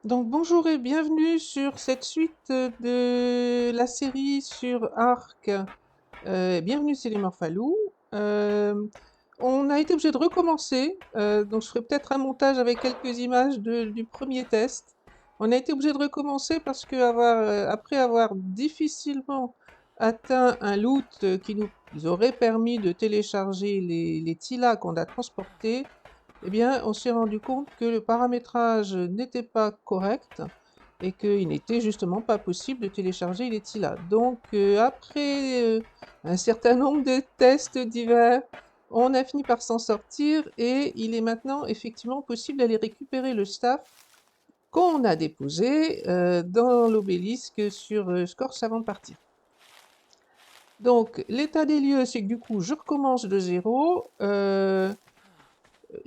Donc bonjour et bienvenue sur cette suite de la série sur Arc. Bienvenue, c'est les Morphalous. On a été obligé de recommencer, donc je ferai peut-être un montage avec quelques images du premier test. On a été obligé de recommencer parce que après avoir difficilement atteint un loot qui nous aurait permis de télécharger les TILA qu'on a transportés, eh bien, on s'est rendu compte que le paramétrage n'était pas correct et qu'il n'était justement pas possible de télécharger les TILA. Donc, après un certain nombre de tests divers, on a fini par s'en sortir et il est maintenant effectivement possible d'aller récupérer le staff qu'on a déposé dans l'obélisque sur Scorch avant de partir. Donc, l'état des lieux, c'est que du coup, je recommence de zéro.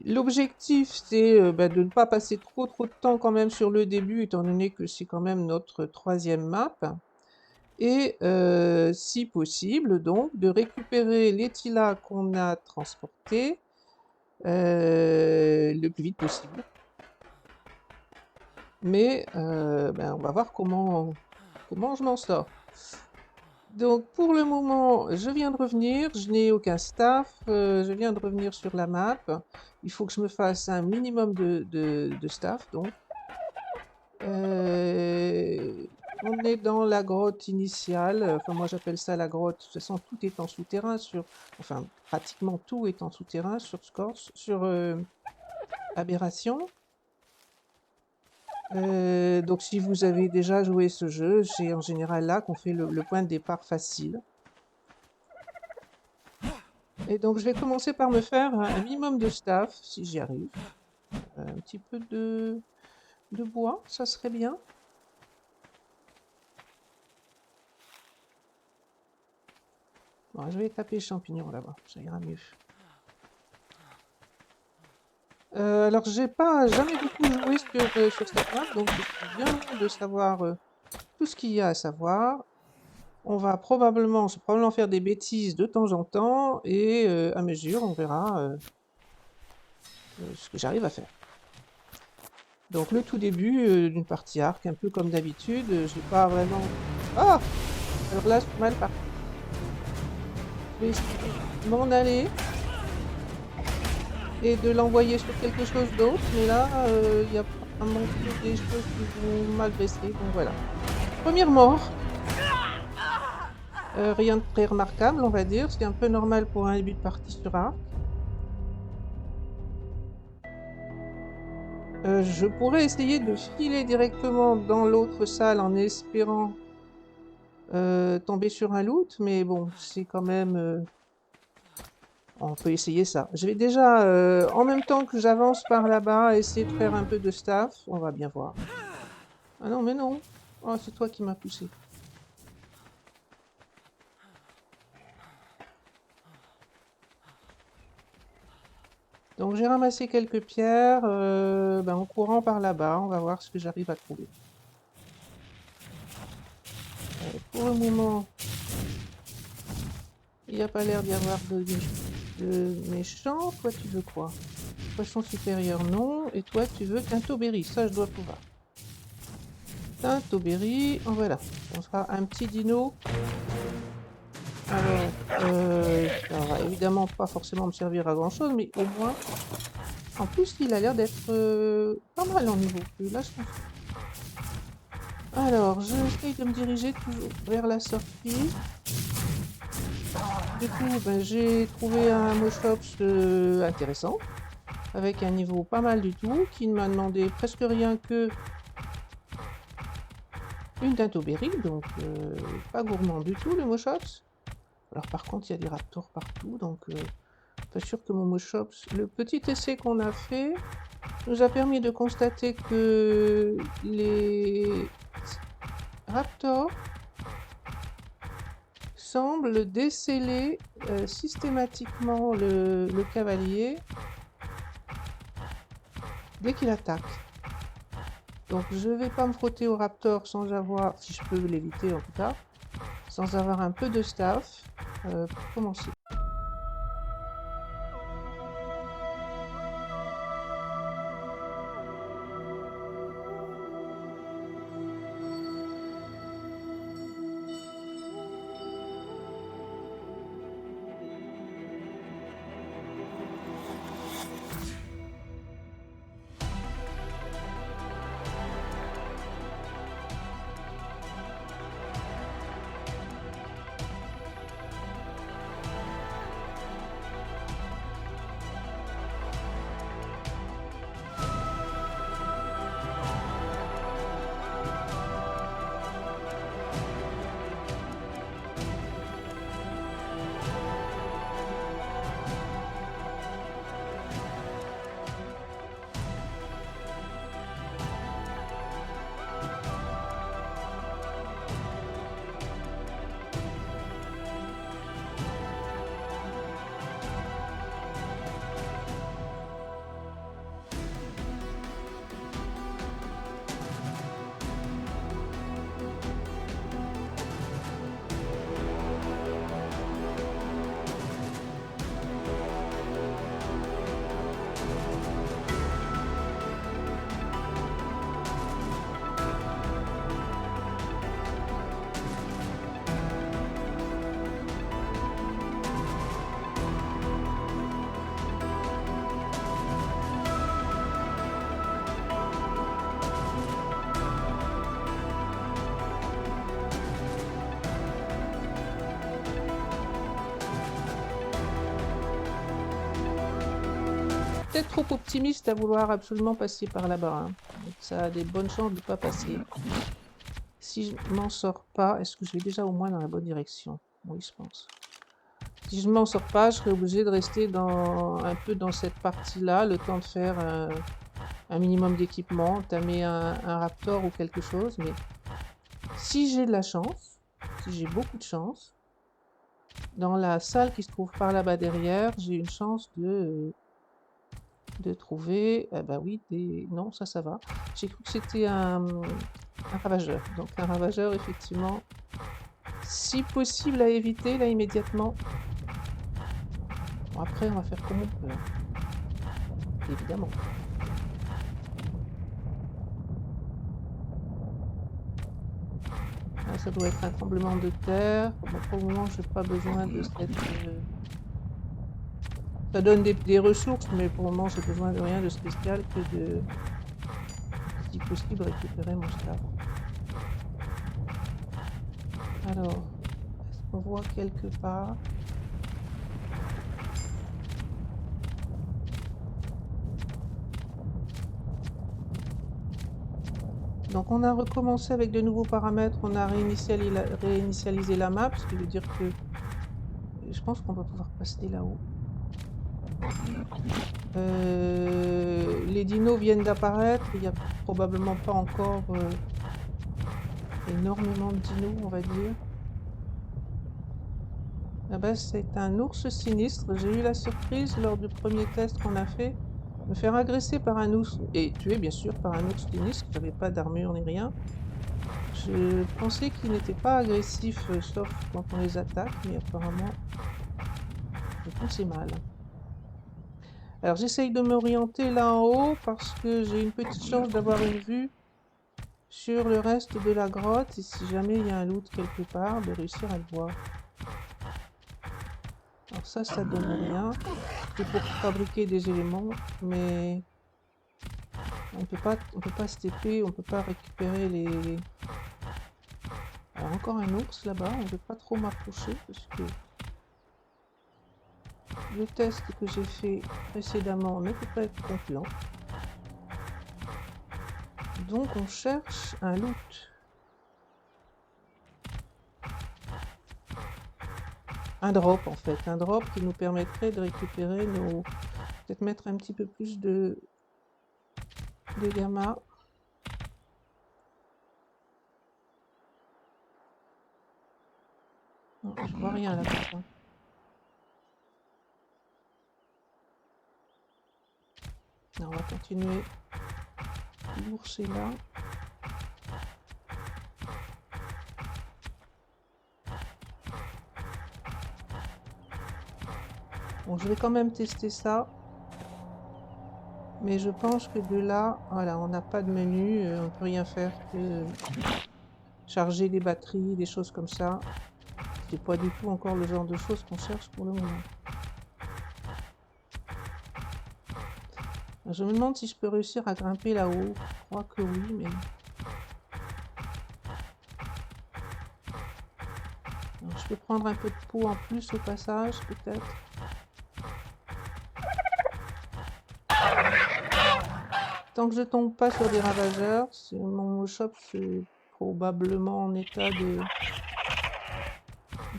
L'objectif, c'est de ne pas passer trop de temps quand même sur le début, étant donné que c'est quand même notre troisième map. Et si possible, donc, de récupérer les TILA qu'on a transportés le plus vite possible. Mais on va voir comment je m'en sors. Donc pour le moment, je viens de revenir, je n'ai aucun staff, je viens de revenir sur la map. Il faut que je me fasse un minimum de staff, donc. On est dans la grotte initiale, enfin moi j'appelle ça la grotte, de toute façon tout est en souterrain enfin pratiquement tout est en souterrain sur Scorch, sur Aberration. Donc si vous avez déjà joué ce jeu, c'est en général là qu'on fait le point de départ facile. Et donc je vais commencer par me faire un minimum de staff, si j'y arrive. Un petit peu de bois, ça serait bien. Bon, je vais taper champignons là-bas, ça ira mieux. Alors j'ai pas jamais beaucoup joué sur cette map, donc c'est bien de savoir tout ce qu'il y a à savoir. Je vais probablement faire des bêtises de temps en temps, et à mesure, on verra ce que j'arrive à faire. Donc le tout début d'une partie arc, un peu comme d'habitude, j'ai pas vraiment... Ah! Alors là, je suis mal parti. Je vais essayer de m'en aller et de l'envoyer sur quelque chose d'autre, mais là, il y a apparemment que des choses qui vont m'agresser, donc voilà. Première mort. Rien de très remarquable, on va dire. C'est un peu normal pour un début de partie sur Arc. Je pourrais essayer de filer directement dans l'autre salle en espérant tomber sur un loot, mais bon, c'est quand même... on peut essayer ça. Je vais déjà, en même temps que j'avance par là-bas, essayer de faire un peu de staff. On va bien voir. Ah non, mais non. Oh, c'est toi qui m'as poussé. Donc j'ai ramassé quelques pierres en courant par là-bas. On va voir ce que j'arrive à trouver. Pour le moment, il n'y a pas l'air d'y avoir de méchants. Toi, tu veux quoi? Poisson supérieur, non. Et toi, tu veux Tintoberry. Ça, je dois pouvoir. Tintoberry, en voilà. On fera un petit dino. Alors, ça va évidemment pas forcément me servir à grand chose, mais au moins... En plus, il a l'air d'être pas mal en niveau. Là, je pense. Alors, j'essaye de me diriger toujours vers la sortie. Du coup, j'ai trouvé un Moshops intéressant, avec un niveau pas mal du tout, qui ne m'a demandé presque rien que une Tintoberry, donc pas gourmand du tout le Moshops. Alors par contre, il y a des raptors partout, donc pas sûr que mon Moshops... Le petit essai qu'on a fait nous a permis de constater que les raptors semblent déceler systématiquement le cavalier dès qu'il attaque. Donc je vais pas me frotter au raptor sans avoir, si je peux l'éviter en tout cas, sans avoir un peu de staff pour commencer. peut-être trop optimiste à vouloir absolument passer par là-bas. Hein. Donc ça a des bonnes chances de ne pas passer. Si je m'en sors pas, est-ce que je vais déjà au moins dans la bonne direction? Oui, je pense. Si je m'en sors pas, je serai obligée de rester un peu dans cette partie-là, le temps de faire un minimum d'équipement, entamer un raptor ou quelque chose. Mais si j'ai de la chance, si j'ai beaucoup de chance, dans la salle qui se trouve par là-bas derrière, j'ai une chance de trouver... bah oui, non, ça va. J'ai cru que c'était un ravageur. Donc un ravageur, effectivement, si possible à éviter, là, immédiatement. Bon, après, on va faire comme on peut. Évidemment. Là, ça doit être un tremblement de terre. Bon, pour le moment, je n'ai pas besoin de cette... Ça donne des ressources, mais pour le moment, j'ai besoin de rien de spécial que de, si possible, récupérer mon stuff. Alors, est-ce qu'on voit quelque part? Donc on a recommencé avec de nouveaux paramètres, on a réinitialisé la map, ce qui veut dire que je pense qu'on va pouvoir passer là-haut. Les dinos viennent d'apparaître, il n'y a probablement pas encore énormément de dinos, on va dire. Là-bas, c'est un ours sinistre. J'ai eu la surprise lors du premier test qu'on a fait, me faire agresser par un ours, et tuer bien sûr par un ours sinistre, qui n'avait pas d'armure ni rien. Je pensais qu'il n'était pas agressif, sauf quand on les attaque, mais apparemment, je pensais mal. Alors j'essaye de m'orienter là en haut, parce que j'ai une petite chance d'avoir une vue sur le reste de la grotte, et si jamais il y a un loot quelque part, de réussir à le voir. Alors ça donne rien. C'est pour fabriquer des éléments, mais on peut pas se TP, on peut pas récupérer les... Alors encore un ours là-bas, on ne veut pas trop m'approcher parce que le test que j'ai fait précédemment ne peut pas être concluant. Donc on cherche un loot. Un drop en fait, un drop qui nous permettrait de récupérer nos... Peut-être mettre un petit peu plus de gamma. Non, je vois rien là-bas. On va continuer. L'ours est là. Bon, je vais quand même tester ça. Mais je pense que de là, voilà, on n'a pas de menu, on ne peut rien faire que charger des batteries, des choses comme ça. C'est pas du tout encore le genre de choses qu'on cherche pour le moment. Je me demande si je peux réussir à grimper là-haut. Je crois que oui, mais... Alors, je peux prendre un peu de peau en plus au passage, peut-être. Tant que je tombe pas sur des ravageurs, mon shop est probablement en état de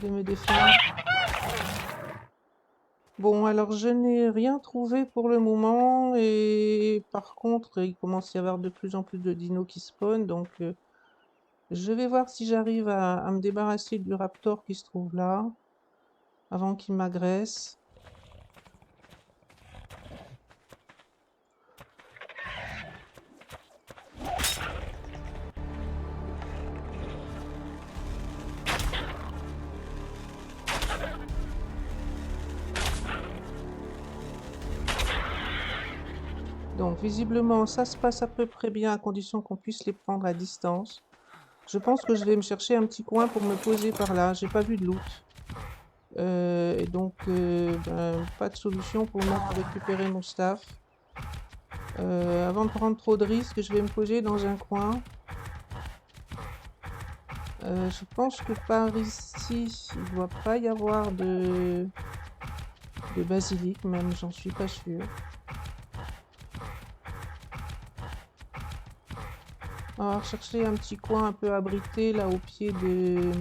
me défendre. Bon, alors je n'ai rien trouvé pour le moment, et par contre, il commence à y avoir de plus en plus de dinos qui spawnent, donc je vais voir si j'arrive à me débarrasser du raptor qui se trouve là, avant qu'il m'agresse. Donc visiblement ça se passe à peu près bien à condition qu'on puisse les prendre à distance. Je pense que je vais me chercher un petit coin pour me poser par là. J'ai pas vu de loot. Et donc pas de solution pour moi pour récupérer mon staff. Avant de prendre trop de risques, je vais me poser dans un coin. Je pense que par ici, il ne doit pas y avoir de basilic, même j'en suis pas sûre. On va chercher un petit coin un peu abrité là au pied de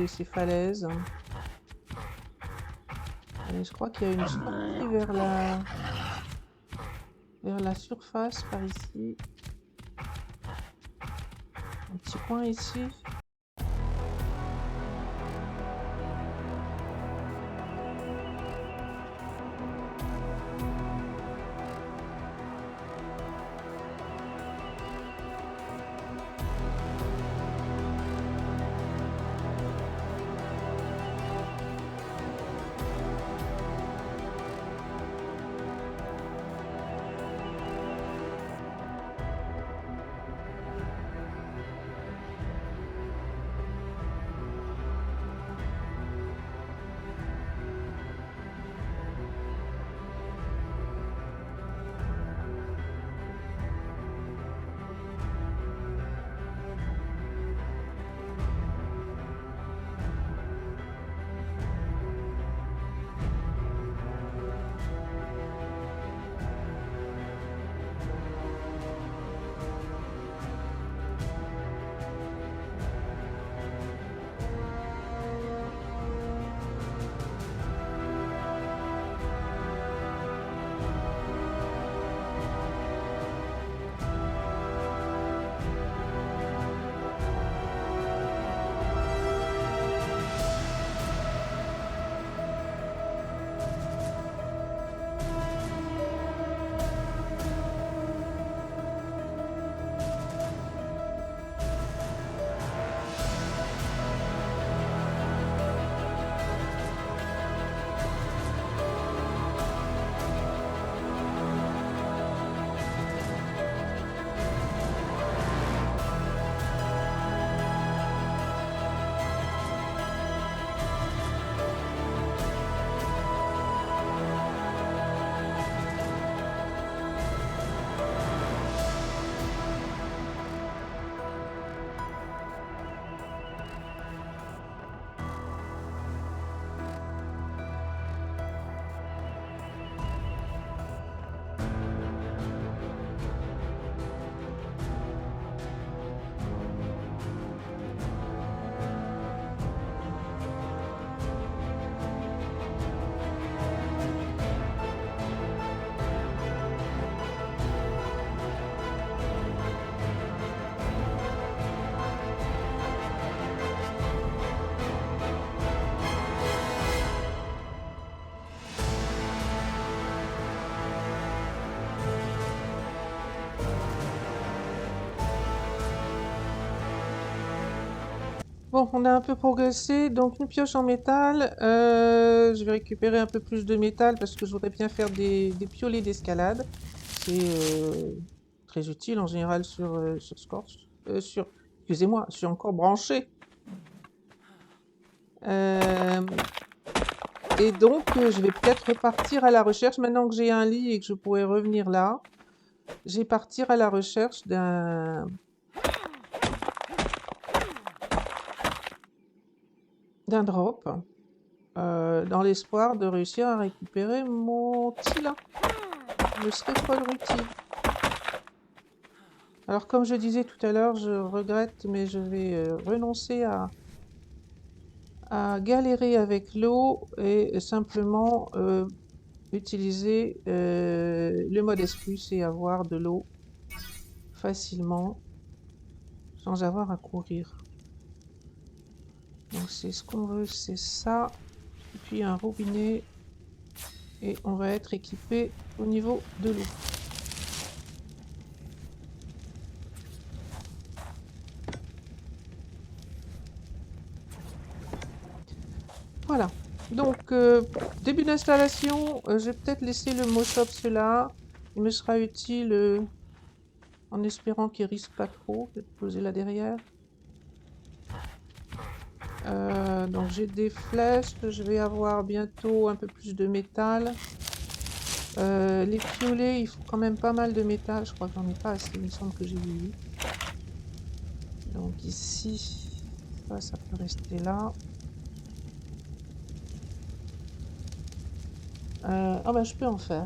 ces falaises. Allez, je crois qu'il y a une sortie vers la surface par ici. Un petit coin ici. Bon, on a un peu progressé, donc une pioche en métal. Je vais récupérer un peu plus de métal parce que je voudrais bien faire des piolets d'escalade. C'est très utile en général sur Scorch. Excusez-moi, je suis encore branché. Euh, et donc, je vais peut-être repartir à la recherche. Maintenant que j'ai un lit et que je pourrais revenir là, je vais partir à la recherche d'un drop. Dans l'espoir de réussir à récupérer mon Tila. Me serait fort utile. Alors comme je disais tout à l'heure, je regrette, mais je vais renoncer à galérer avec l'eau et simplement utiliser le mode Plus et avoir de l'eau facilement sans avoir à courir. Donc c'est ce qu'on veut, c'est ça. Et puis un robinet et on va être équipé au niveau de l'eau. Voilà. Donc, début d'installation, je vais peut-être laisser le Mochops là. Il me sera utile en espérant qu'il risque pas trop. Je vais le poser là derrière. Donc j'ai des flèches, je vais avoir bientôt un peu plus de métal. Les piolets, il faut quand même pas mal de métal. Je crois que j'en ai pas assez, il me semble que j'ai vu. Donc ici, ça peut rester là. Ah bah je peux en faire.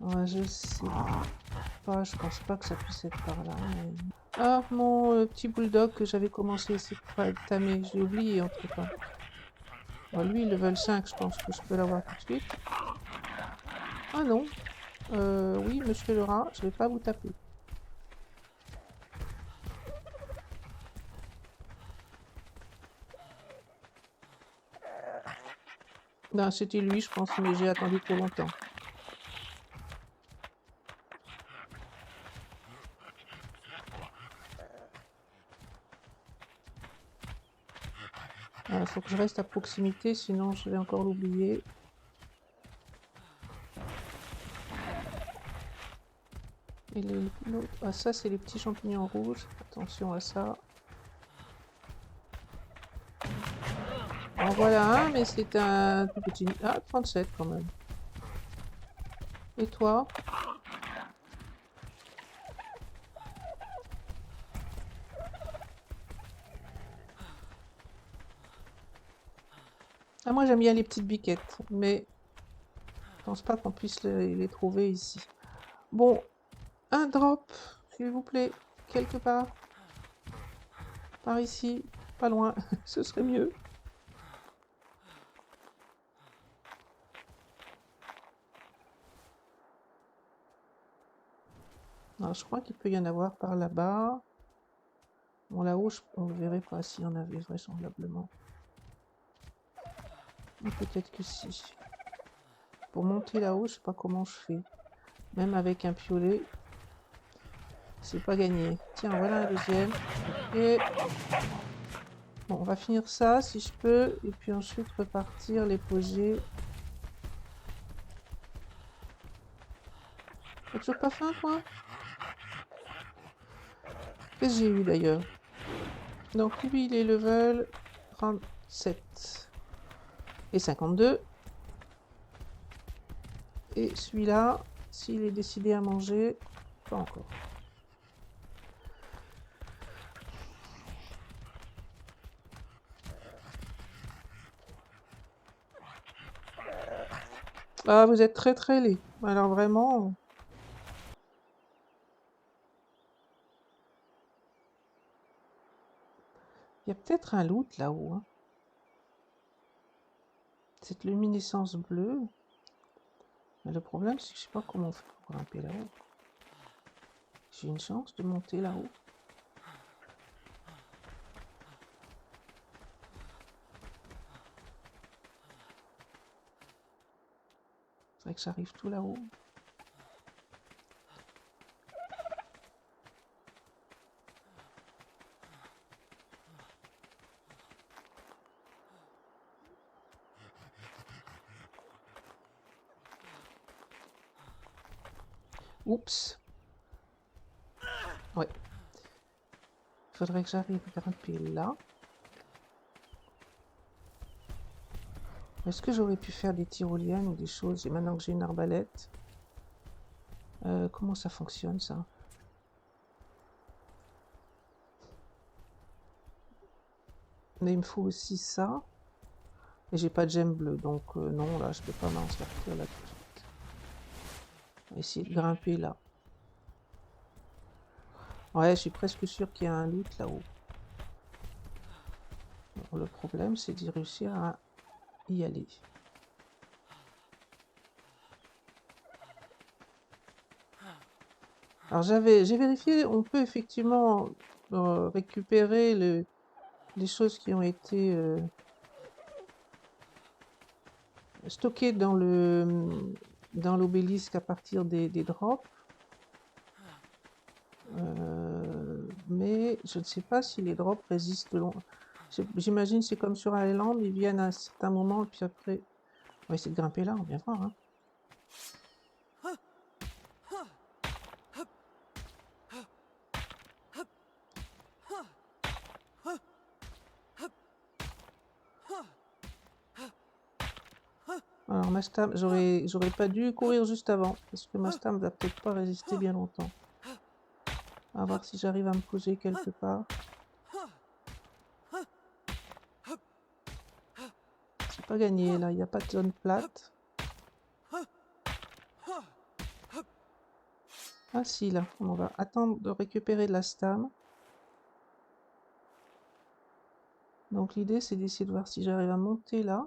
Ouais, je sais pas, je pense pas que ça puisse être par là. Mais... Ah, mon petit bulldog que j'avais commencé à essayer de tamer, je l'ai oublié entre-temps. Bon, lui, level 5, je pense que je peux l'avoir tout de suite. Ah non, oui, monsieur le rat, je vais pas vous taper. Non, c'était lui, je pense, mais j'ai attendu trop longtemps. Il faut que je reste à proximité, sinon je vais encore l'oublier. Et l'autre... Ah, ça, c'est les petits champignons rouges. Attention à ça. En voilà un, mais c'est un tout petit... Ah, 37 quand même. Et toi? Ah, moi, j'aime bien les petites biquettes, mais je pense pas qu'on puisse les trouver ici. Bon, un drop, s'il vous plaît, quelque part. Par ici, pas loin, ce serait mieux. Alors, je crois qu'il peut y en avoir par là-bas. Bon, là-haut, on ne verrait pas s'il y en avait vraisemblablement. Mais peut-être que si. Pour monter là-haut, je sais pas comment je fais. Même avec un piolet, c'est pas gagné. Tiens, voilà un deuxième. Et bon, on va finir ça si je peux. Et puis ensuite repartir, les poser. T'as toujours pas faim, toi? Qu'est-ce que j'ai eu d'ailleurs? Donc lui, il est level 37. Et 52. Et celui-là, s'il est décidé à manger, pas encore. Ah, vous êtes très très laid. Alors vraiment... Il y a peut-être un loot là-haut. Hein. Cette luminescence bleue. Mais le problème, c'est que je sais pas comment on fait pour grimper là-haut. J'ai une chance de monter là-haut. Faudrait que j'arrive tout là-haut. Oups. Ouais. Faudrait que j'arrive à grimper là. Est-ce que j'aurais pu faire des tyroliennes ou des choses? Et maintenant que j'ai une arbalète. Comment ça fonctionne ça? Mais il me faut aussi ça. Et j'ai pas de gemme bleue, donc non, là, je peux pas m'en sortir là tout de suite. On va essayer de grimper là. Ouais, je suis presque sûr qu'il y a un loot là-haut. Bon, le problème, c'est d'y réussir à y aller. Alors j'ai vérifié, on peut effectivement récupérer les choses qui ont été stockées dans l'obélisque à partir des drops. Mais je ne sais pas si les drops résistent long. J'imagine c'est comme sur Island, ils viennent à un certain moment et puis après... On va essayer de grimper là, on vient voir. Hein. Alors ma stam, j'aurais pas dû courir juste avant, parce que ma stam va peut-être pas résister bien longtemps. On va voir si j'arrive à me poser quelque part. C'est pas gagné là, il n'y a pas de zone plate. Ah si, là, on va attendre de récupérer de la stame. Donc l'idée, c'est d'essayer de voir si j'arrive à monter là.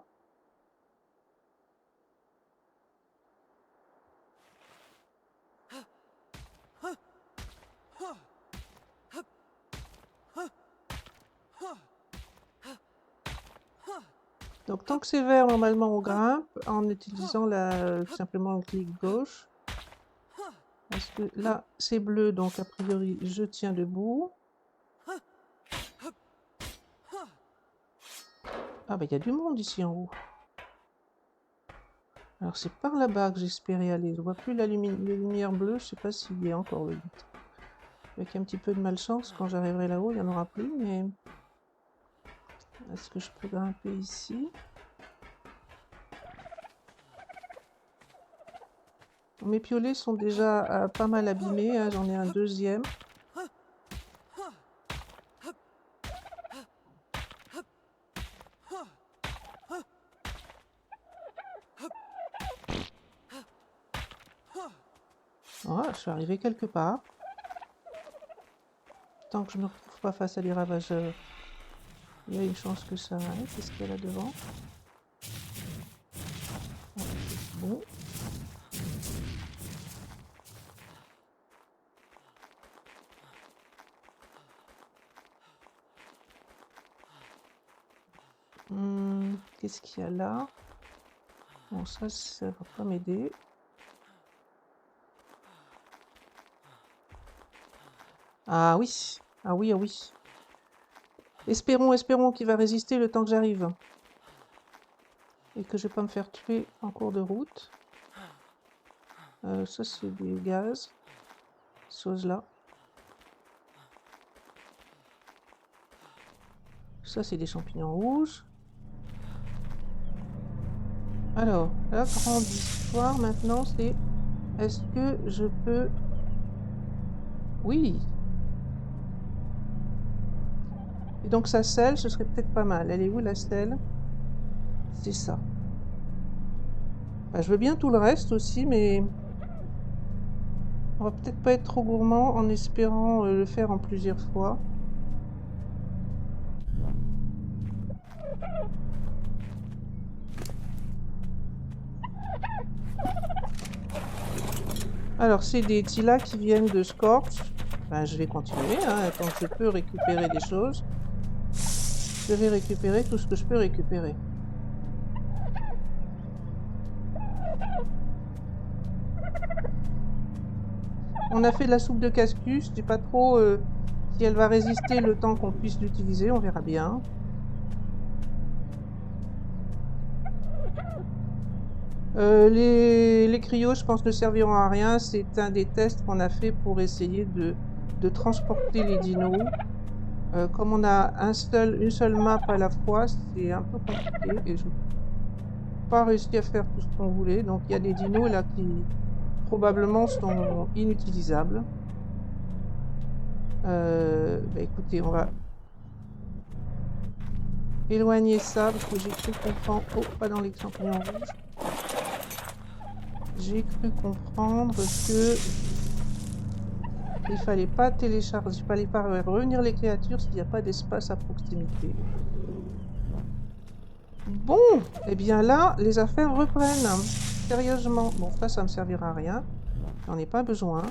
Donc tant que c'est vert, normalement on grimpe en utilisant simplement le clic gauche. Parce que là, c'est bleu, donc a priori, je tiens debout. Ah bah il y a du monde ici en haut. Alors c'est par là-bas que j'espérais aller. Je vois plus la lumière bleue, je sais pas s'il y a encore le but. Avec un petit peu de malchance, quand j'arriverai là-haut, il n'y en aura plus, mais... Est-ce que je peux grimper ici? Mes piolets sont déjà pas mal abîmés, hein, j'en ai un deuxième. Voilà, je suis arrivée quelque part. Tant que je ne me retrouve pas face à des ravageurs, il y a une chance que ça aille. Qu'est-ce qu'il y a là devant? Ah, c'est bon. Qu'est-ce qu'il y a là? Bon, ça va pas m'aider. Ah oui, ah oui, ah oui. Espérons qu'il va résister le temps que j'arrive. Et que je vais pas me faire tuer en cours de route. Ça, c'est des gaz. Chose là. Ça, c'est des champignons rouges. Alors, la grande histoire maintenant, c'est... Est-ce que je peux... Oui. Et donc, sa selle, ce serait peut-être pas mal. Elle est où, la selle? C'est ça. Bah, je veux bien tout le reste aussi, mais... On va peut-être pas être trop gourmand en espérant le faire en plusieurs fois. Alors, c'est des Tila qui viennent de Scorch. Ben, je vais continuer, hein, tant que je peux récupérer des choses. Je vais récupérer tout ce que je peux récupérer. On a fait de la soupe de cascus. Je sais pas trop si elle va résister le temps qu'on puisse l'utiliser. On verra bien. Les cryos, je pense, ne serviront à rien. C'est un des tests qu'on a fait pour essayer de transporter les dinos. Comme on a une seule map à la fois, c'est un peu compliqué et je n'ai pas réussi à faire tout ce qu'on voulait. Donc il y a des dinos là qui probablement sont inutilisables. Bah, écoutez, on va éloigner ça parce que j'ai cru comprendre... Oh, pas dans les champignons rouges. J'ai cru comprendre que il fallait pas télécharger, il fallait pas revenir les créatures s'il n'y a pas d'espace à proximité. Bon, et bien là, les affaires reprennent. Sérieusement. Bon, ça me servira à rien. J'en ai pas besoin.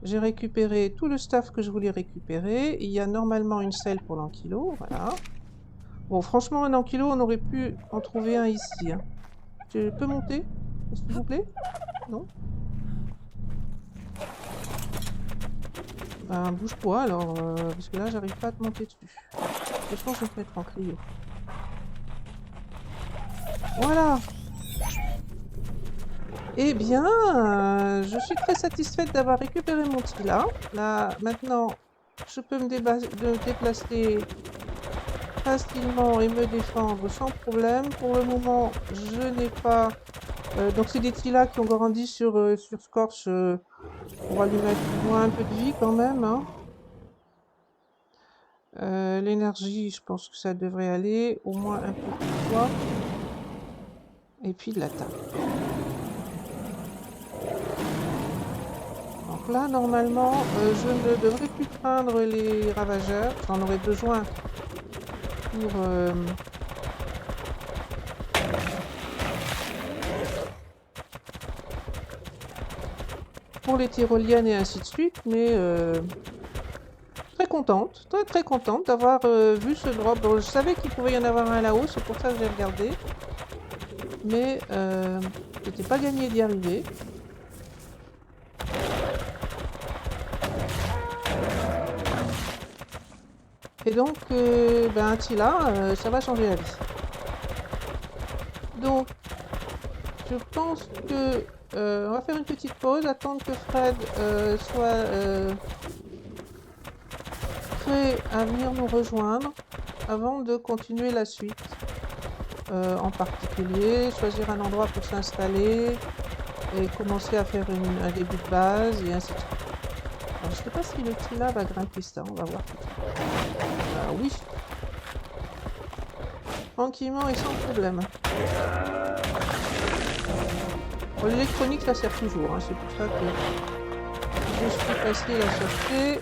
J'ai récupéré tout le stuff que je voulais récupérer. Il y a normalement une selle pour l'ankylo, voilà. Bon, franchement, un ankylo, on aurait pu en trouver un ici. Hein. Je peux monter, s'il vous plaît? Non? Ben, bouge-toi alors, parce que là, j'arrive pas à te monter dessus. Je pense que je vais te mettre en cryo. Voilà! Eh bien, je suis très satisfaite d'avoir récupéré mon Tila. Là, maintenant, je peux me déplacer facilement et me défendre sans problème. Pour le moment, je n'ai pas... donc, c'est des Tila qui ont grandi sur Scorch. On va lui mettre au moins un peu de vie quand même. Hein. L'énergie, je pense que ça devrait aller. Au moins un peu de poids. Et puis de l'attaque. Donc là, normalement, je ne devrais plus craindre les ravageurs. J'en aurais besoin pour les tyroliennes et ainsi de suite, mais très contente, très contente d'avoir vu ce drop. Bon, je savais qu'il pouvait y en avoir un là-haut, c'est pour ça que j'ai regardé, mais c'était pas gagné d'y arriver. Et donc, ben Attila, ça va changer la vie. Donc, je pense que on va faire une petite pause, attendre que Fred soit prêt à venir nous rejoindre avant de continuer la suite. En particulier, choisir un endroit pour s'installer et commencer à faire un début de base et ainsi de suite. Alors, je ne sais pas si le Tila va grimper ça, on va voir tout de suite. Ah oui, tranquillement et sans problème. Bon, l'électronique, ça sert toujours, hein, c'est pour ça que je suis facile à chercher.